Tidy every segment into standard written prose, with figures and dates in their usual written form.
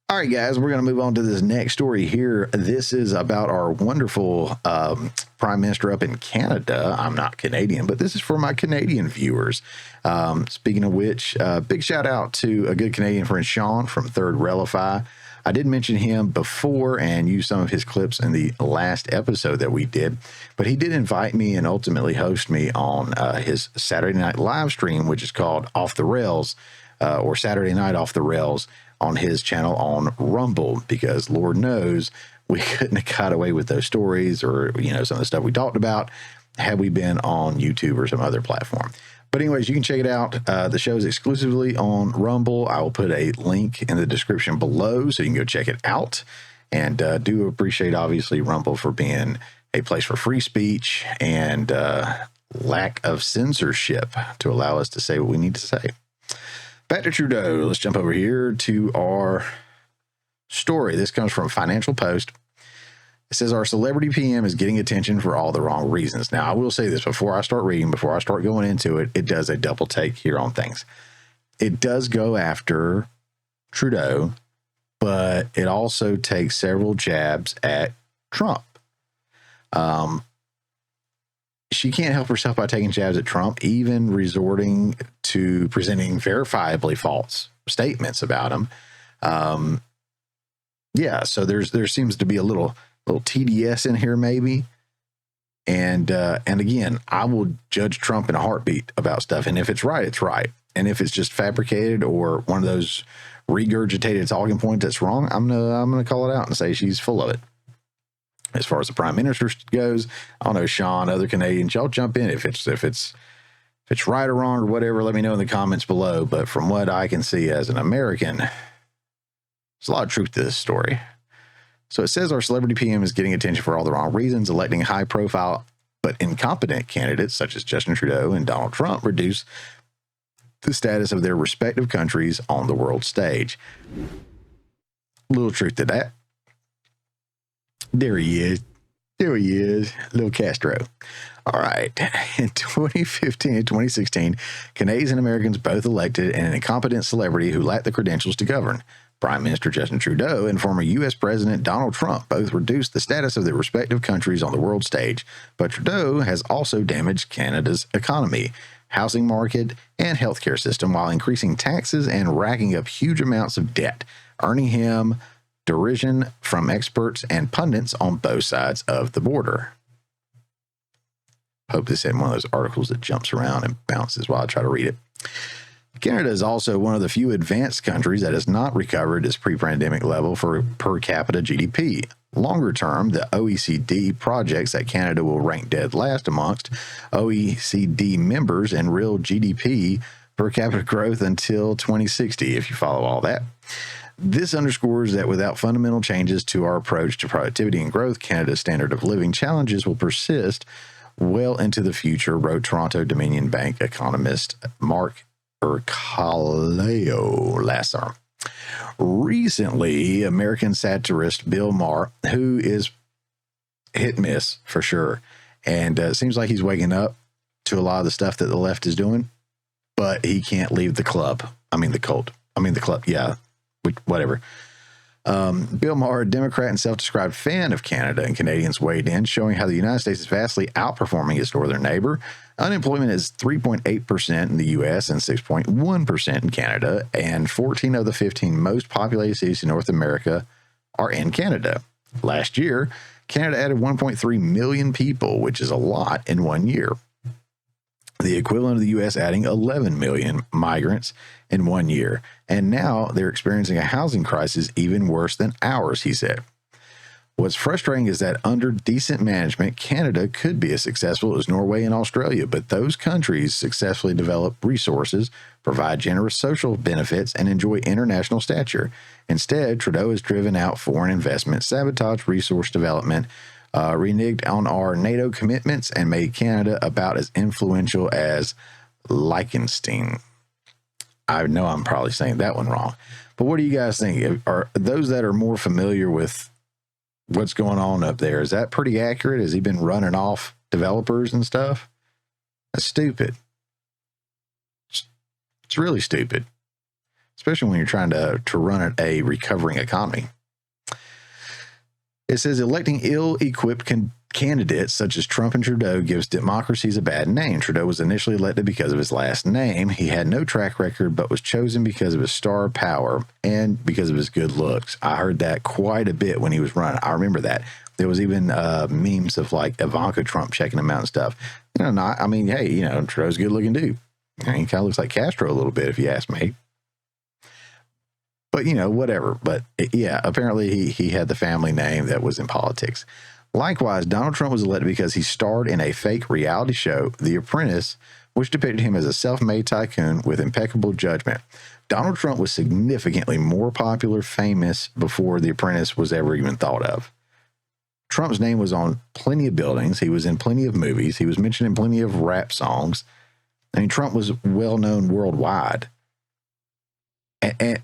All right, guys, we're going to move on to this next story here. This is about our wonderful Prime Minister up in Canada. I'm not Canadian, but this is for my Canadian viewers. Speaking of which, big shout out to a good Canadian friend, Sean from Third Railify. I did mention him before and use some of his clips in the last episode that we did, but he did invite me and ultimately host me on his Saturday night live stream, which is called Off the Rails, or Saturday Night Off the Rails, on his channel on Rumble, because Lord knows we couldn't have got away with those stories or, some of the stuff we talked about had we been on YouTube or some other platform. But anyways, you can check it out. The show is exclusively on Rumble. I will put a link in the description below so you can go check it out. And do appreciate, obviously, Rumble for being a place for free speech and lack of censorship to allow us to say what we need to say. Back to Trudeau. Let's jump over here to our story. This comes from Financial Post. It says our celebrity PM is getting attention for all the wrong reasons. Now, I will say this before I start reading, before I start going into it, it does a double take here on things. It does go after Trudeau, but it also takes several jabs at Trump. She can't help herself by taking jabs at Trump, even resorting to presenting verifiably false statements about him. So there seems to be a little TDS in here, maybe. And again, I will judge Trump in a heartbeat about stuff. And if it's right, it's right. And if it's just fabricated or one of those regurgitated talking points that's wrong, I'm gonna call it out and say she's full of it. As far as the Prime Minister goes, I don't know, Sean, other Canadians, y'all jump in if it's right or wrong or whatever. Let me know in the comments below. But from what I can see as an American, there's a lot of truth to this story. So it says our celebrity PM is getting attention for all the wrong reasons. Electing high-profile but incompetent candidates such as Justin Trudeau and Donald Trump reduce the status of their respective countries on the world stage. Little truth to that. There he is. Little Castro. All right. In 2015 and 2016, Canadians and Americans both elected an incompetent celebrity who lacked the credentials to govern. Prime Minister Justin Trudeau and former U.S. President Donald Trump both reduced the status of their respective countries on the world stage, but Trudeau has also damaged Canada's economy, housing market, and healthcare system while increasing taxes and racking up huge amounts of debt, earning him derision from experts and pundits on both sides of the border. Hope this isn't one of those articles that jumps around and bounces while I try to read it. Canada is also one of the few advanced countries that has not recovered its pre-pandemic level for per capita GDP. Longer term, the OECD projects that Canada will rank dead last amongst OECD members in real GDP per capita growth until 2060, if you follow all that. This underscores that without fundamental changes to our approach to productivity and growth, Canada's standard of living challenges will persist well into the future, wrote Toronto Dominion Bank economist Mark Ercolao last summer. Recently, American satirist Bill Maher, who is hit and miss for sure, and it seems like he's waking up to a lot of the stuff that the left is doing, but he can't leave the club. The club. Yeah. Whatever. Bill Maher, a Democrat and self-described fan of Canada, and Canadians weighed in, showing how the United States is vastly outperforming its northern neighbor. Unemployment is 3.8% in the U.S. and 6.1% in Canada, and 14 of the 15 most populated cities in North America are in Canada. Last year, Canada added 1.3 million people, which is a lot in 1 year. The equivalent of the U.S. adding 11 million migrants in 1 year. And now they're experiencing a housing crisis even worse than ours, he said. What's frustrating is that under decent management, Canada could be as successful as Norway and Australia, but those countries successfully develop resources, provide generous social benefits, and enjoy international stature. Instead, Trudeau has driven out foreign investment, sabotaged resource development, reneged on our NATO commitments, and made Canada about as influential as Liechtenstein. I know I'm probably saying that one wrong, but what do you guys think? Are those that are more familiar with what's going on up there, is that pretty accurate? Has he been running off developers and stuff? That's stupid. It's really stupid. especially when you're trying to run a recovering economy. It says electing ill-equipped candidates such as Trump and Trudeau gives democracies a bad name. Trudeau was initially elected because of his last name. He had no track record, but was chosen because of his star power and because of his good looks. I heard that quite a bit when he was running. I remember that. There was even memes of like Ivanka Trump checking him out and stuff. I mean, hey, Trudeau's a good looking dude. He kind of looks like Castro a little bit, if you ask me. But, whatever. But yeah, apparently he had the family name that was in politics. Likewise, Donald Trump was elected because he starred in a fake reality show, The Apprentice, which depicted him as a self-made tycoon with impeccable judgment. Donald Trump was significantly more popular, famous before The Apprentice was ever even thought of. Trump's name was on plenty of buildings. He was in plenty of movies. He was mentioned in plenty of rap songs. I mean, Trump was well known worldwide.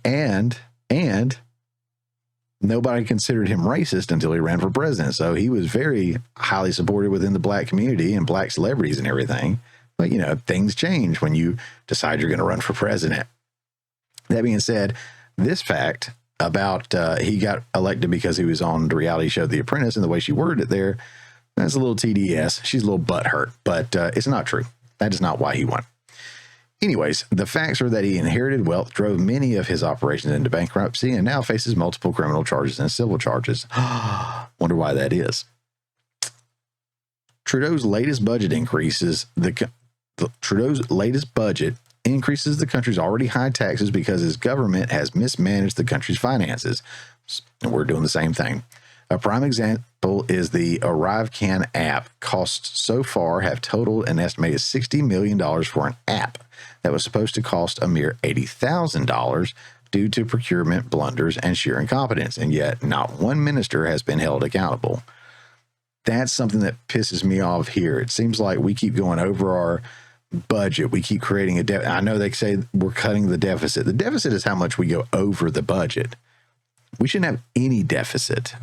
And nobody considered him racist until he ran for president. So he was very highly supported within the black community and black celebrities and everything. But, things change when you decide you're going to run for president. That being said, this fact about he got elected because he was on the reality show The Apprentice, and the way she worded it there, that's a little TDS. She's a little butthurt, but it's not true. That is not why he won. Anyways, the facts are that he inherited wealth, drove many of his operations into bankruptcy, and now faces multiple criminal charges and civil charges. Wonder why that is. Trudeau's latest budget increases the country's already high taxes because his government has mismanaged the country's finances. And we're doing the same thing. A prime example is the ArriveCan app. Costs so far have totaled an estimated $60 million for an app that was supposed to cost a mere $80,000 due to procurement blunders and sheer incompetence, and yet not one minister has been held accountable. That's something that pisses me off here. It seems like we keep going over our budget. We keep creating a deficit. I know they say we're cutting the deficit. The deficit is how much we go over the budget. We shouldn't have any deficit.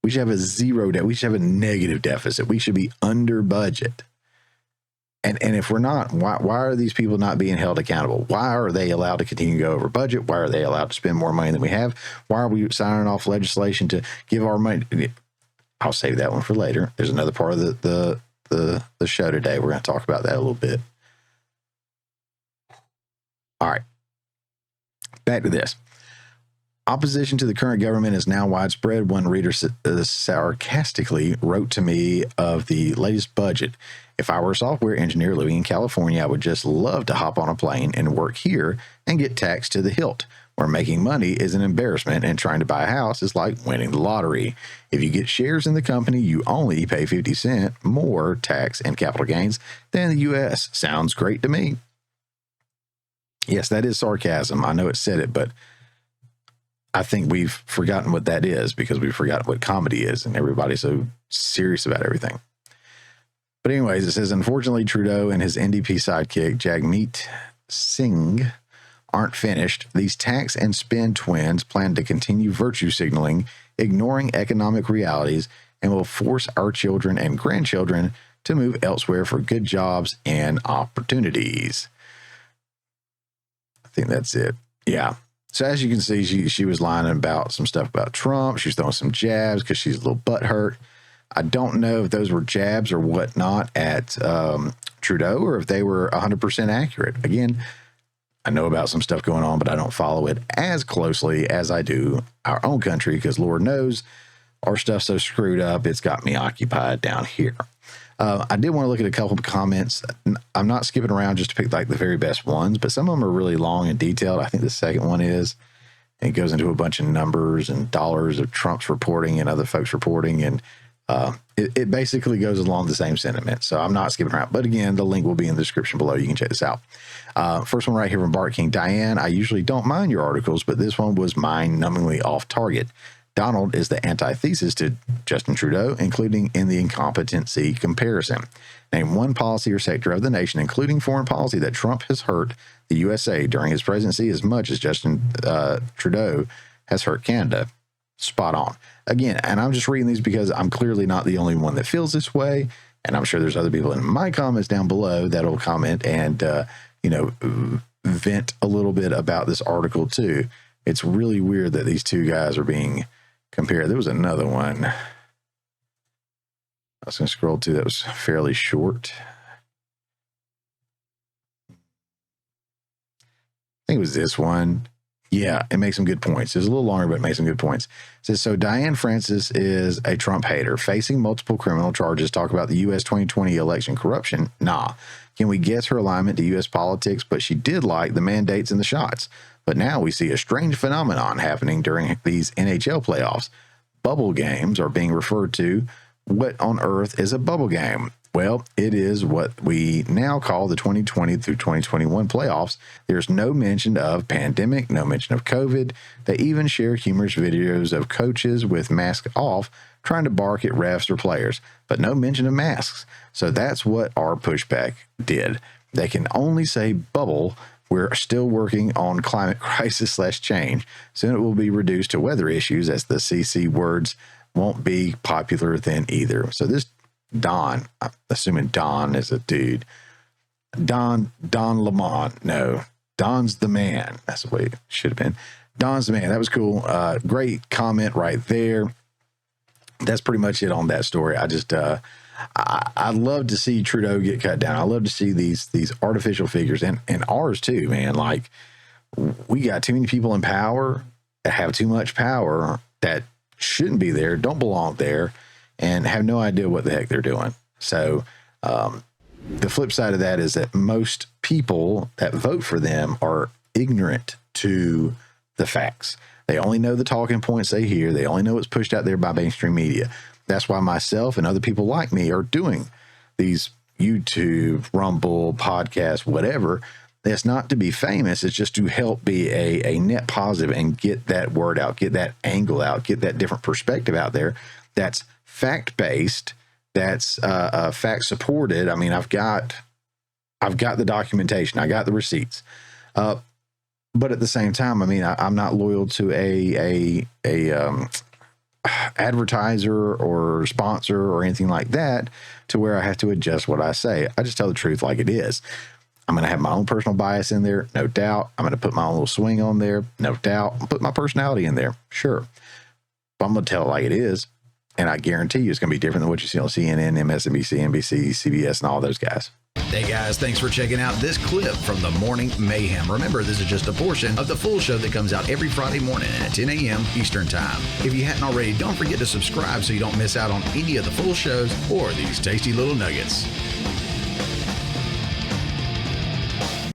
We should have a zero debt. We should have a negative deficit. We should be under budget. And if we're not, why are these people not being held accountable? Why are they allowed to continue to go over budget? Why are they allowed to spend more money than we have? Why are we signing off legislation to give our money? I'll save that one for later. There's another part of the show today. We're going to talk about that a little bit. All right. Back to this. Opposition to the current government is now widespread. One reader sarcastically wrote to me of the latest budget. If I were a software engineer living in California, I would just love to hop on a plane and work here and get taxed to the hilt, where making money is an embarrassment and trying to buy a house is like winning the lottery. If you get shares in the company, you only pay 50 cents more tax and capital gains than the U.S. Sounds great to me. Yes, that is sarcasm. I know it said it, but I think we've forgotten what that is because we've forgotten what comedy is, and everybody's so serious about everything. But anyways, it says, unfortunately, Trudeau and his NDP sidekick, Jagmeet Singh, aren't finished. These tax and spend twins plan to continue virtue signaling, ignoring economic realities, and will force our children and grandchildren to move elsewhere for good jobs and opportunities. I think that's it. Yeah. So as you can see, she was lying about some stuff about Trump. She's throwing some jabs because she's a little butthurt. I don't know if those were jabs or whatnot at Trudeau or if they were 100% accurate. Again, I know about some stuff going on, but I don't follow it as closely as I do our own country because Lord knows our stuff's so screwed up, it's got me occupied down here. I did want to look at a couple of comments. I'm not skipping around just to pick like the very best ones, but some of them are really long and detailed. I think the second one is. It goes into a bunch of numbers and dollars of Trump's reporting and other folks reporting, and it basically goes along the same sentiment. So I'm not skipping around. But again, the link will be in the description below. You can check this out. First one right here from Bart King. Diane, I usually don't mind your articles, but this one was mind-numbingly off target. Donald is the antithesis to Justin Trudeau, including in the incompetency comparison. Name one policy or sector of the nation, including foreign policy, that Trump has hurt the USA during his presidency as much as Justin Trudeau has hurt Canada. Spot on. Again, and I'm just reading these because I'm clearly not the only one that feels this way, and I'm sure there's other people in my comments down below that'll comment and, vent a little bit about this article too. It's really weird that these two guys are being compared. There was another one I was going to scroll to that was fairly short. I think it was this one. Yeah, it makes some good points. It's a little longer, but it makes some good points. It says, so Diane Francis is a Trump hater, facing multiple criminal charges. Talk about the U.S. 2020 election corruption. Nah. Can we guess her alignment to U.S. politics? But she did like the mandates and the shots. But now we see a strange phenomenon happening during these NHL playoffs. Bubble games are being referred to. What on earth is a bubble game? Well, it is what we now call the 2020 through 2021 playoffs. There's no mention of pandemic, no mention of COVID. They even share humorous videos of coaches with masks off trying to bark at refs or players, but no mention of masks. So that's what our pushback did. They can only say bubble. We're still working on climate crisis / change. Soon it will be reduced to weather issues, as the CC words won't be popular then either. So this Don, I'm assuming Don is a dude. Don Lemon. No, Don's the man. That's the way it should have been. Don's the man. That was cool. Great comment right there. That's pretty much it on that story. I just, I love to see Trudeau get cut down. I love to see these artificial figures and ours too, man. Like, we got too many people in power that have too much power that shouldn't be there, don't belong there, and have no idea what the heck they're doing. So the flip side of that is that most people that vote for them are ignorant to the facts. They only know the talking points they hear. They only know what's pushed out there by mainstream media. That's why myself and other people like me are doing these YouTube, Rumble, podcasts, whatever. It's not to be famous. It's just to help be a net positive and get that word out, get that angle out, get that different perspective out there. That's fact-based, that's fact-supported. I mean, I've got the documentation, I got the receipts, but at the same time, I mean, I'm not loyal to a advertiser or sponsor or anything like that to where I have to adjust what I say. I just tell the truth like it is. I'm going to have my own personal bias in there, no doubt. I'm going to put my own little swing on there, no doubt. I'll put my personality in there, sure. But I'm going to tell it like it is. And I guarantee you it's going to be different than what you see on CNN, MSNBC, NBC, CBS, and all those guys. Hey guys, thanks for checking out this clip from the Morning Mayhem. Remember, this is just a portion of the full show that comes out every Friday morning at 10 a.m. Eastern Time. If you hadn't already, don't forget to subscribe so you don't miss out on any of the full shows or these tasty little nuggets.